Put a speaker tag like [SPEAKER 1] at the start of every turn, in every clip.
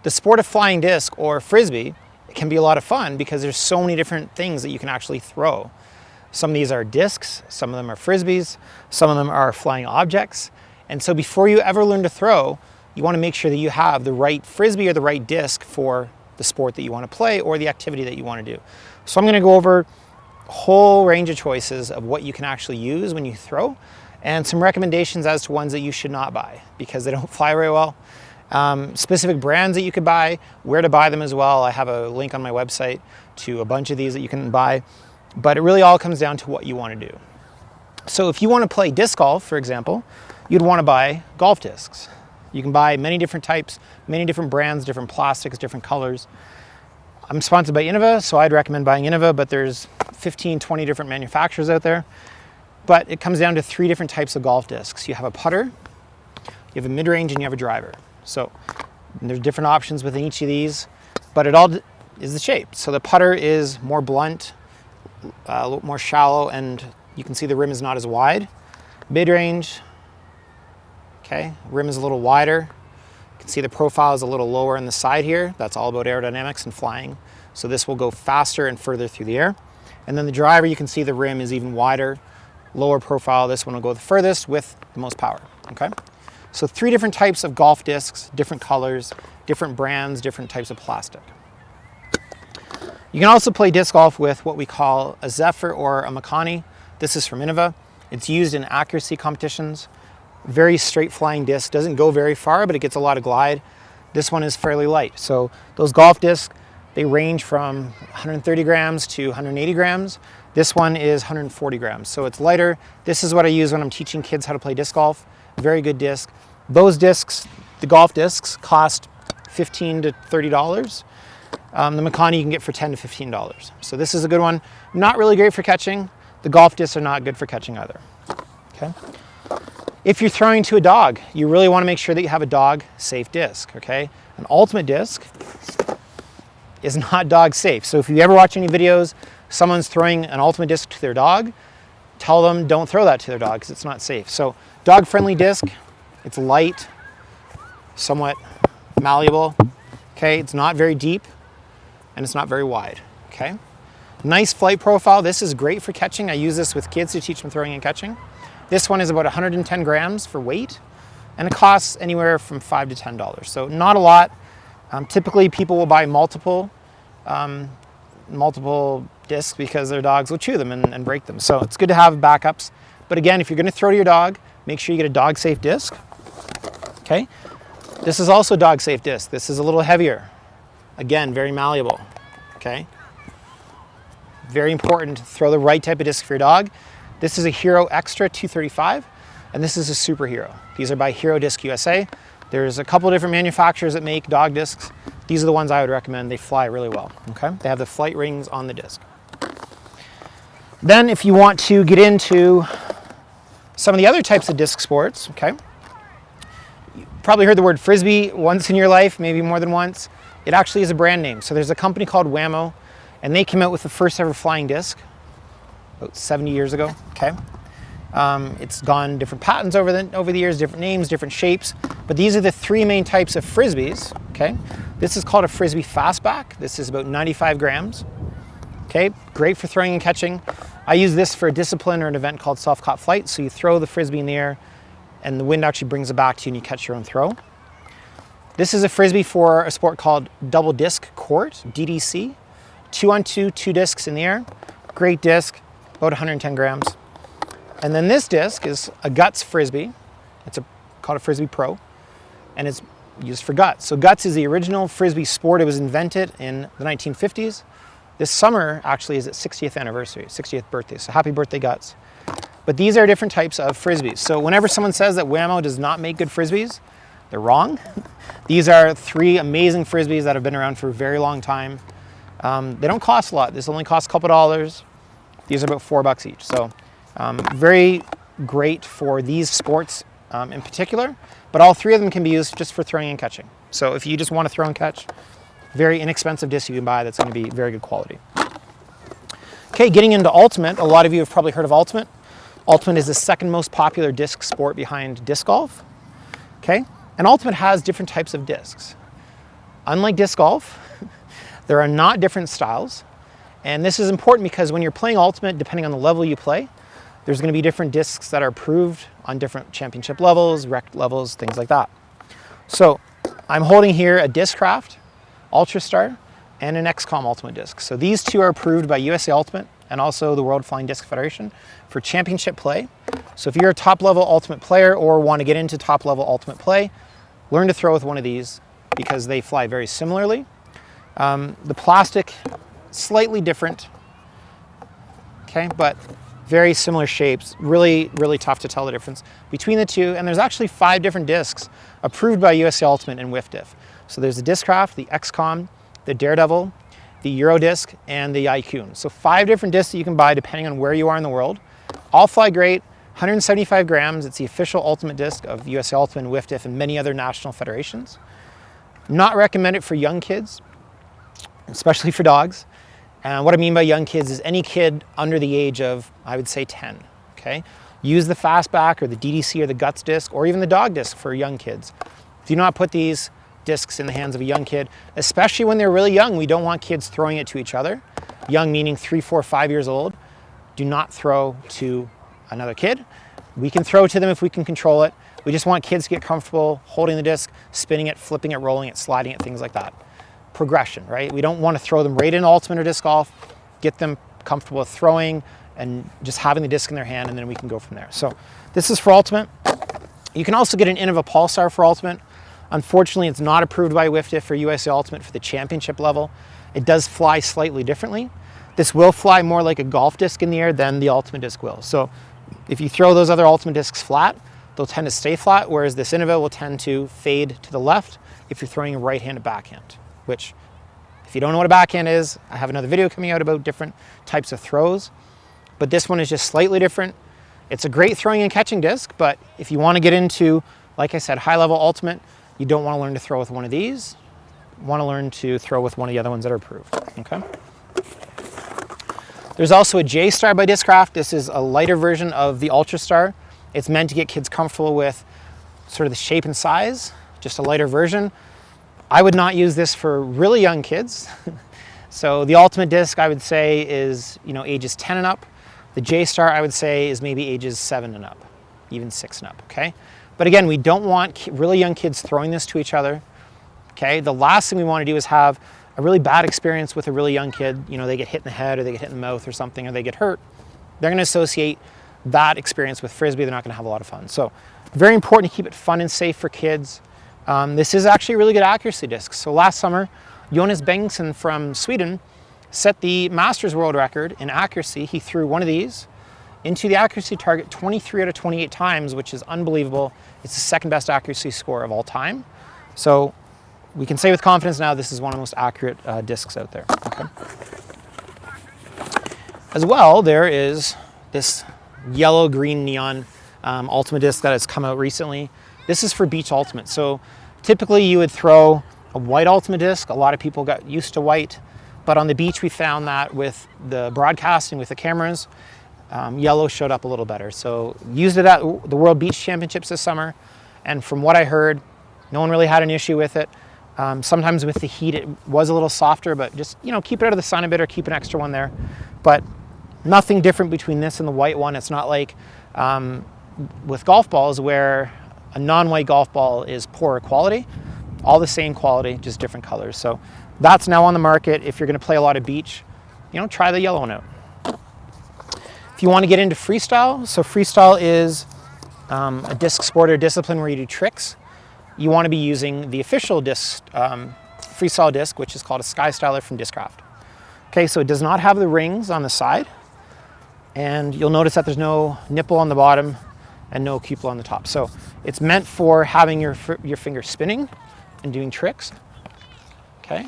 [SPEAKER 1] The sport of flying disc or frisbee can be a lot of fun because there's so many different things that you can actually throw. Some of these are discs, some of them are frisbees, some of them are flying objects. And so before you ever learn to throw, you want to make sure that you have the right frisbee or the right disc for the sport that you want to play or the activity that you want to do. So I'm going to go over a whole range of choices of what you can actually use when you throw, and some recommendations as to ones that you should not buy because they don't fly very well. Specific brands that you could buy, where to buy them as well. I have a link on my website to a bunch of these that you can buy, but it really all comes down to what you want to do. So if you want to play disc golf, for example, you'd want to buy golf discs. You can buy many different types, many different brands, different plastics, different colors. I'm sponsored by Innova, so I'd recommend buying Innova, but there's 15, 20 different manufacturers out there. But it comes down to 3 different types of golf discs. You have a putter, you have a mid-range, and you have a driver. So there's different options within each of these, but it all is the shape. So the putter is more blunt, a little more shallow, and you can see the rim is not as wide. Mid-range, okay, rim is a little wider. You can see the profile is a little lower on the side here. That's all about aerodynamics and flying. So this will go faster and further through the air. And then the driver, you can see the rim is even wider, lower profile. This one will go the furthest with the most power, okay? So 3 different types of golf discs, different colors, different brands, different types of plastic. You can also play disc golf with what we call a Zephyr or a Makani. This is from Innova. It's used in accuracy competitions. Very straight flying disc, doesn't go very far, but it gets a lot of glide. This one is fairly light. So those golf discs, they range from 130 grams to 180 grams. This one is 140 grams, so it's lighter. This is what I use when I'm teaching kids how to play disc golf. Very good disc. Those discs, the golf discs, cost $15 to $30. The Makani you can get for $10 to $15. So this is a good one. Not really great for catching. The golf discs are not good for catching either. Okay. If you're throwing to a dog, you really want to make sure that you have a dog safe disc, okay? An ultimate disc is not dog safe. So if you ever watch any videos, someone's throwing an ultimate disc to their dog, tell them don't throw that to their dog because it's not safe. So dog friendly disc, it's light, somewhat malleable, okay? It's not very deep and it's not very wide, okay? Nice flight profile. This is great for catching. I use this with kids to teach them throwing and catching. This one is about 110 grams for weight, and it costs anywhere from $5 to $10. So not a lot. Typically, people will buy multiple discs because their dogs will chew them and break them. So it's good to have backups. But again, if you're going to throw to your dog, make sure you get a dog-safe disc. Okay. This is also a dog-safe disc. This is a little heavier. Again, very malleable. Okay. Very important to throw the right type of disc for your dog. This is a Hero Extra 235, and this is a Super Hero. These are by Hero Disc USA. There's a couple of different manufacturers that make dog discs. These are the ones I would recommend. They fly really well, okay? They have the flight rings on the disc. Then if you want to get into some of the other types of disc sports, okay? You probably heard the word Frisbee once in your life, maybe more than once. It actually is a brand name. So there's a company called Whammo, and they came out with the first ever flying disc about 70 years ago, okay? It's gone different patents over the years, different names, different shapes, but these are the 3 main types of Frisbees, okay? This is called a Frisbee Fastback. This is about 95 grams, okay? Great for throwing and catching. I use this for a discipline or an event called self-caught flight, so you throw the Frisbee in the air and the wind actually brings it back to you and you catch your own throw. This is a Frisbee for a sport called double disc court, DDC. 2-on-2, 2 discs in the air. Great disc, about 110 grams. And then this disc is a guts Frisbee. It's called a Frisbee Pro, and it's used for guts. So guts is the original Frisbee sport. It was invented in the 1950s. This summer actually is its 60th anniversary, 60th birthday. So happy birthday, Guts. But these are different types of Frisbees. So whenever someone says that Whammo does not make good Frisbees, they're wrong. These are 3 amazing Frisbees that have been around for a very long time. They don't cost a lot. This only costs a couple dollars. These are about $4 each. So very great for these sports in particular, but all 3 of them can be used just for throwing and catching. So if you just want to throw and catch, very inexpensive disc you can buy that's going to be very good quality. Okay, getting into Ultimate. A lot of you have probably heard of Ultimate. Ultimate is the 2nd most popular disc sport behind disc golf. Okay, and Ultimate has different types of discs. Unlike disc golf, there are not different styles. And this is important because when you're playing Ultimate, depending on the level you play, there's going to be different discs that are approved on different championship levels, rec levels, things like that. So I'm holding here a Discraft Ultrastar and an XCOM Ultimate Disc. So these two are approved by USA Ultimate and also the World Flying Disc Federation for championship play. So if you're a top level Ultimate player or want to get into top level Ultimate play, learn to throw with one of these because they fly very similarly. The plastic, slightly different, okay, but very similar shapes. Really, really tough to tell the difference between the two. And there's actually 5 different discs approved by USA Ultimate and WIFDIF. So there's the Discraft, the XCOM, the Daredevil, the Eurodisc, and the Icon. So 5 different discs that you can buy depending on where you are in the world. All fly great, 175 grams. It's the official Ultimate Disc of USA Ultimate and WIFDIF and many other national federations. Not recommended for young kids, especially for dogs. And what I mean by young kids is any kid under the age of, I would say, 10, okay? Use the Fastback or the DDC or the Guts disc or even the Dog disc for young kids. Do not put these discs in the hands of a young kid, especially when they're really young. We don't want kids throwing it to each other. Young meaning 3, 4, 5 years old. Do not throw to another kid. We can throw to them if we can control it. We just want kids to get comfortable holding the disc, spinning it, flipping it, rolling it, sliding it, things like that. Progression, right? We don't want to throw them right into Ultimate or disc golf. Get them comfortable with throwing and just having the disc in their hand, and then we can go from there. So this is for Ultimate. You can also get an Innova Pulsar for Ultimate. Unfortunately, it's not approved by WIFDIF for USA Ultimate for the championship level. It does fly slightly differently. This will fly more like a golf disc in the air than the Ultimate disc will. So if you throw those other Ultimate discs flat, they'll tend to stay flat, whereas this Innova will tend to fade to the left if you're throwing a right-handed backhand. Which, if you don't know what a backhand is, I have another video coming out about different types of throws, but this one is just slightly different. It's a great throwing and catching disc, but if you want to get into, like I said, high-level Ultimate, you don't want to learn to throw with one of these. You want to learn to throw with one of the other ones that are approved, okay? There's also a J-Star by Discraft. This is a lighter version of the Ultrastar. It's meant to get kids comfortable with sort of the shape and size, just a lighter version. I would not use this for really young kids. So the Ultimate disc, I would say, is ages 10 and up. The J-Star, I would say, is maybe ages 7 and up, even 6 and up, okay? But again, we don't want really young kids throwing this to each other, okay? The last thing we want to do is have a really bad experience with a really young kid. They get hit in the head or they get hit in the mouth or something, or they get hurt. They're going to associate that experience with Frisbee. They're not going to have a lot of fun. So very important to keep it fun and safe for kids. This is actually a really good accuracy disc. So last summer, Jonas Bengtsson from Sweden set the Masters world record in accuracy. He threw one of these into the accuracy target 23 out of 28 times, which is unbelievable. It's the second best accuracy score of all time. So we can say with confidence now this is one of the most accurate discs out there. Okay. As well, there is this yellow, green, neon Ultimate disc that has come out recently. This is for beach Ultimate. So typically you would throw a white Ultimate disc. A lot of people got used to white, but on the beach we found that with the broadcasting, with the cameras, yellow showed up a little better. So used it at the World Beach Championships this summer, and from what I heard, no one really had an issue with it. Sometimes with the heat it was a little softer, but just keep it out of the sun a bit or keep an extra one there. But nothing different between this and the white one. It's not like with golf balls where a non-white golf ball is poorer quality. All the same quality, just different colors. So that's now on the market. If you're going to play a lot of beach, try the yellow one out. If you want to get into freestyle, so freestyle is a disc sport or discipline where you do tricks. You want to be using the official disc, freestyle disc, which is called a Sky Styler from Discraft. Okay, so it does not have the rings on the side, and you'll notice that there's no nipple on the bottom and no cupola on the top. So it's meant for having your finger spinning and doing tricks, okay?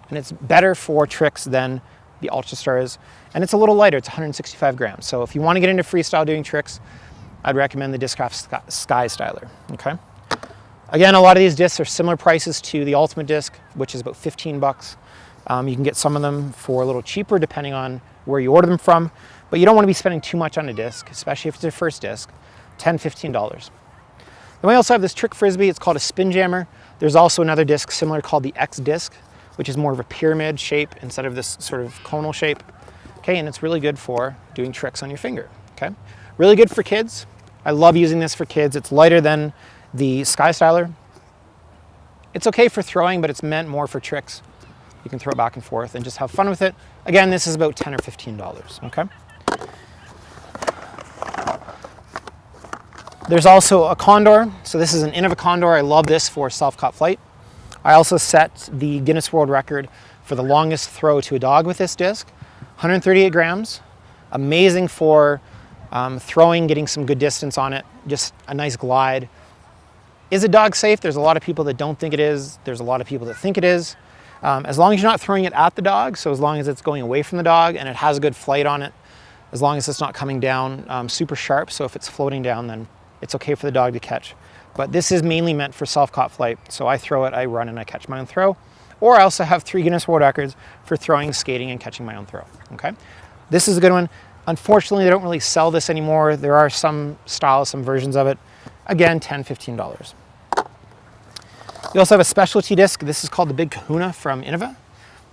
[SPEAKER 1] And it's better for tricks than the Ultrastar is. And it's a little lighter, it's 165 grams. So if you want to get into freestyle doing tricks, I'd recommend the Discraft Sky Styler, okay? Again, a lot of these discs are similar prices to the Ultimate disc, which is about 15 bucks. You can get some of them for a little cheaper depending on where you order them from, but you don't want to be spending too much on a disc, especially if it's your first disc, $10, $15. Then we also have this trick Frisbee. It's called a spin jammer. There's also another disc similar called the X disc, which is more of a pyramid shape instead of this sort of conal shape. Okay, and it's really good for doing tricks on your finger. Okay, really good for kids. I love using this for kids. It's lighter than the Sky Styler. It's okay for throwing, but it's meant more for tricks. You can throw it back and forth and just have fun with it. Again, this is about $10 or $15, okay? There's also a Condor. So this is an Innova Condor. I love this for self-caught flight. I also set the Guinness World Record for the longest throw to a dog with this disc, 138 grams. Amazing for throwing, getting some good distance on it, just a nice glide. Is a dog safe? There's a lot of people that don't think it is. There's a lot of people that think it is. As long as you're not throwing it at the dog, so as long as it's going away from the dog and it has a good flight on it, as long as it's not coming down super sharp, so if it's floating down, then it's okay for the dog to catch. But this is mainly meant for self-caught flight, so I throw it, I run, and I catch my own throw. Or I also have 3 Guinness World Records for throwing, skating, and catching my own throw, okay? This is a good one. Unfortunately, they don't really sell this anymore. There are some styles, some versions of it. Again, $10, $15. You also have a specialty disc. This is called the Big Kahuna from Innova.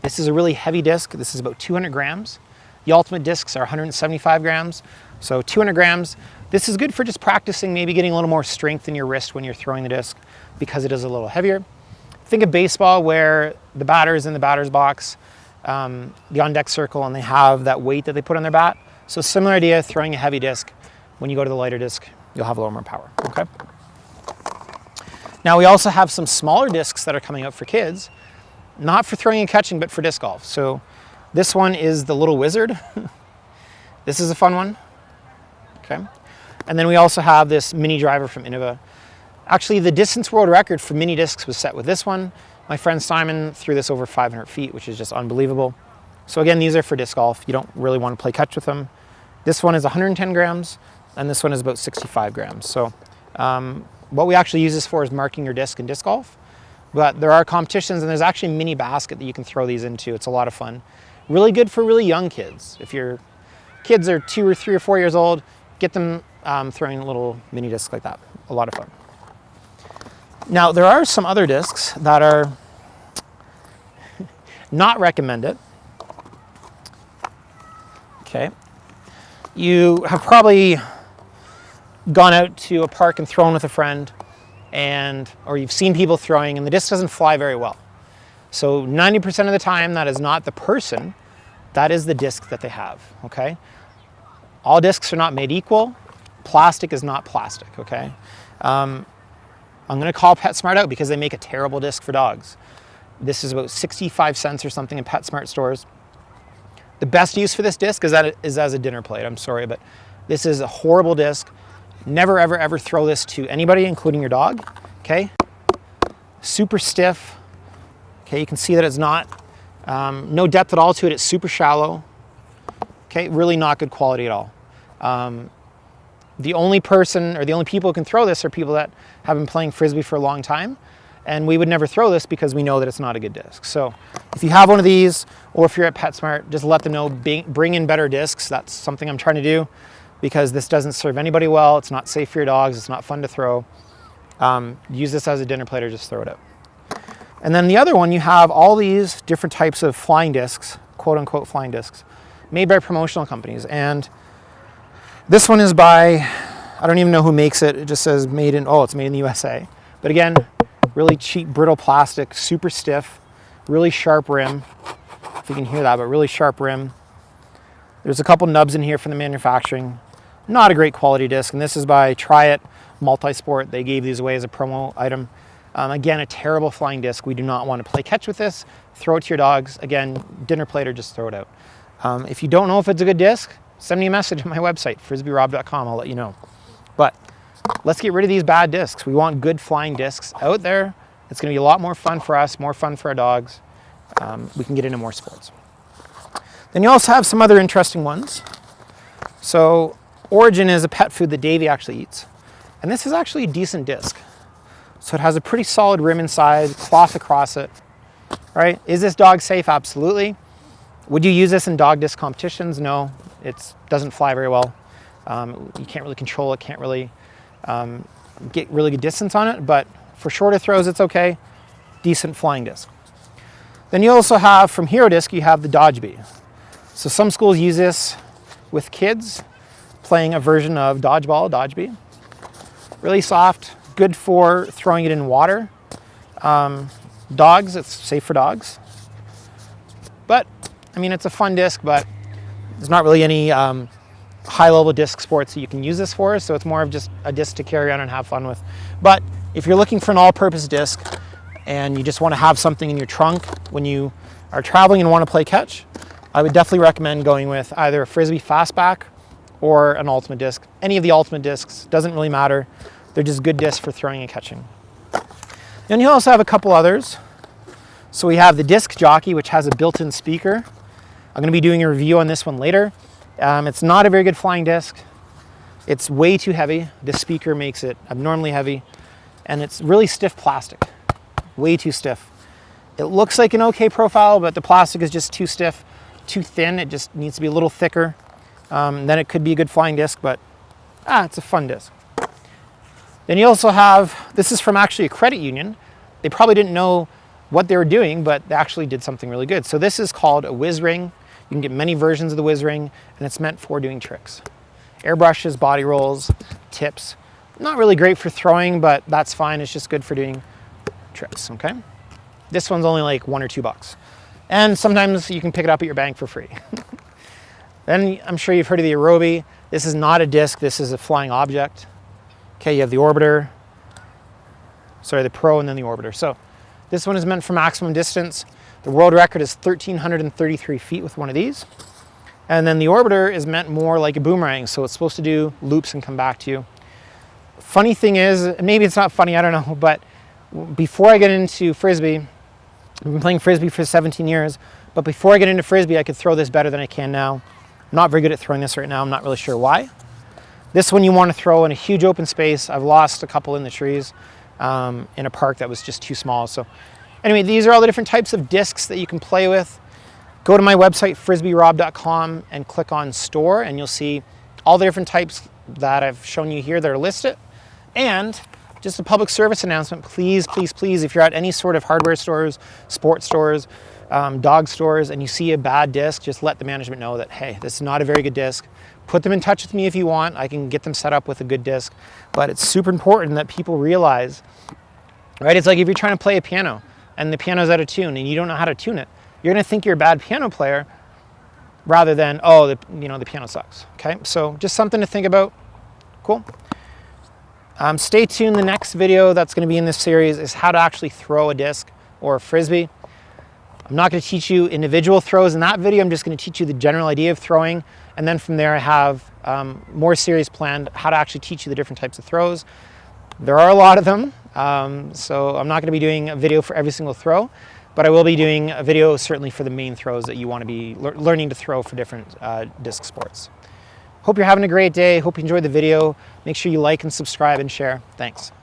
[SPEAKER 1] This is a really heavy disc. This is about 200 grams. The ultimate discs are 175 grams, so 200 grams. This is good for just practicing, maybe getting a little more strength in your wrist when you're throwing the disc because it is a little heavier. Think of baseball where the batter is in the batter's box, the on-deck circle, and they have that weight that they put on their bat. So similar idea, throwing a heavy disc. When you go to the lighter disc, you'll have a little more power, okay? Now we also have some smaller discs that are coming out for kids, not for throwing and catching, but for disc golf. So this one is the Little Wizard. This is a fun one, okay? And then we also have this mini driver from Innova. Actually, the distance world record for mini discs was set with this one. My friend Simon threw this over 500 feet, which is just unbelievable. So again, these are for disc golf. You don't really want to play catch with them. This one is 110 grams, and this one is about 65 grams. So what we actually use this for is marking your disc in disc golf. But there are competitions, and there's actually a mini basket that you can throw these into. It's a lot of fun. Really good for really young kids. If your kids are 2 or 3 or 4 years old, get them throwing a little mini disc like that. A lot of fun. Now, there are some other discs that are not recommended. Okay. You have probably gone out to a park and thrown with a friend, or you've seen people throwing, and the disc doesn't fly very well. So 90% of the time, that is not the person, that is the disc that they have, okay? All discs are not made equal. Plastic is not plastic, okay? I'm gonna call PetSmart out because they make a terrible disc for dogs. This is about 65 cents or something in PetSmart stores. The best use for this disc is as a dinner plate. I'm sorry, but this is a horrible disc. Never, ever, ever throw this to anybody, including your dog, okay? Super stiff. Okay, you can see that it's not, no depth at all to it. It's super shallow. Okay, really not good quality at all. The only person or the only people who can throw this are people that have been playing Frisbee for a long time. And we would never throw this because we know that it's not a good disc. So if you have one of these, or if you're at PetSmart, just let them know, bring in better discs. That's something I'm trying to do because this doesn't serve anybody well. It's not safe for your dogs. It's not fun to throw. Use this as a dinner plate or just throw it out. And then the other one, you have all these different types of flying discs, quote unquote flying discs, made by promotional companies. And this one is by, I don't even know who makes it. It just says made in, it's made in the USA. But again, really cheap, brittle plastic, super stiff, really sharp rim. If you can hear that, but really sharp rim. There's a couple nubs in here from the manufacturing. Not a great quality disc. And this is by Try It Multisport. They gave these away as a promo item. Again, a terrible flying disc. We do not want to play catch with this. Throw it to your dogs. Again, dinner plate or just throw it out. If you don't know if it's a good disc, send me a message on my website, frisbeerob.com. I'll let you know. But let's get rid of these bad discs. We want good flying discs out there. It's going to be a lot more fun for us, more fun for our dogs. We can get into more sports. Then you also have some other interesting ones. So Origin is a pet food that Davey actually eats. And this is actually a decent disc. So it has a pretty solid rim inside, cloth across it, right? Is this dog safe? Absolutely. Would you use this in dog disc competitions? No, it doesn't fly very well. You can't really control it, can't really get really good distance on it, but for shorter throws, it's okay. decent flying disc. Then you also have, from Hero Disc, you have the Dodge Bee. So some schools use this with kids playing a version of dodgeball, Dodge Bee. Really soft, good for throwing it in water. Dogs, it's safe for dogs. But, I mean, it's a fun disc, but there's not really any high-level disc sports that you can use this for, so it's more of just a disc to carry on and have fun with. But if you're looking for an all-purpose disc and you just want to have something in your trunk when you are traveling and want to play catch, I would definitely recommend going with either a Frisbee fastback or an ultimate disc. Any of the ultimate discs, doesn't really matter. They're just good discs for throwing and catching. Then you also have a couple others. So we have the Disc Jockey, which has a built-in speaker. I'm going to be doing a review on this one later. It's not a very good flying disc. It's way too heavy. The speaker makes it abnormally heavy, and it's really stiff plastic, way too stiff. It looks like an okay profile, but the plastic is just too stiff, too thin. It just needs to be a little thicker. Then it could be a good flying disc, but it's a fun disc. Then you also have, this is from actually a credit union. They probably didn't know what they were doing, but they actually did something really good. So this is called a whiz ring. You can get many versions of the whiz ring, and it's meant for doing tricks. Airbrushes, body rolls, tips. Not really great for throwing, but that's fine. It's just good for doing tricks, okay? This one's only like $1 or $2. And sometimes you can pick it up at your bank for free. Then I'm sure you've heard of the Aerobie. This is not a disc, this is a flying object. Okay, you have the Orbiter, the Pro and then the Orbiter. So this one is meant for maximum distance. The world record is 1,333 feet with one of these. And then the Orbiter is meant more like a boomerang, so it's supposed to do loops and come back to you. Funny thing is, maybe it's not funny, I don't know, but before I get into Frisbee, I've been playing Frisbee for 17 years, but before I get into Frisbee, I could throw this better than I can now. I'm not very good at throwing this right now, I'm not really sure why. This one you want to throw in a huge open space. I've lost a couple in the trees in a park that was just too small. So anyway, these are all the different types of discs that you can play with. Go to my website, frisbeerob.com, and click on store, and you'll see all the different types that I've shown you here that are listed. And just a public service announcement, please, please, please, if you're at any sort of hardware stores, sports stores, dog stores, and you see a bad disc, just let the management know that, hey, this is not a very good disc. Put them in touch with me if you want. I can get them set up with a good disc. But it's super important that people realize, right? It's like if you're trying to play a piano and the piano's out of tune and you don't know how to tune it, you're going to think you're a bad piano player rather than, oh, the piano sucks. Okay, so just something to think about. Cool. Stay tuned. The next video that's going to be in this series is how to actually throw a disc or a Frisbee. I'm not going to teach you individual throws in that video. I'm just going to teach you the general idea of throwing. And then from there, I have more series planned how to actually teach you the different types of throws. There are a lot of them, so I'm not going to be doing a video for every single throw, but I will be doing a video certainly for the main throws that you want to be learning to throw for different disc sports. Hope you're having a great day. Hope you enjoyed the video. Make sure you like and subscribe and share. Thanks.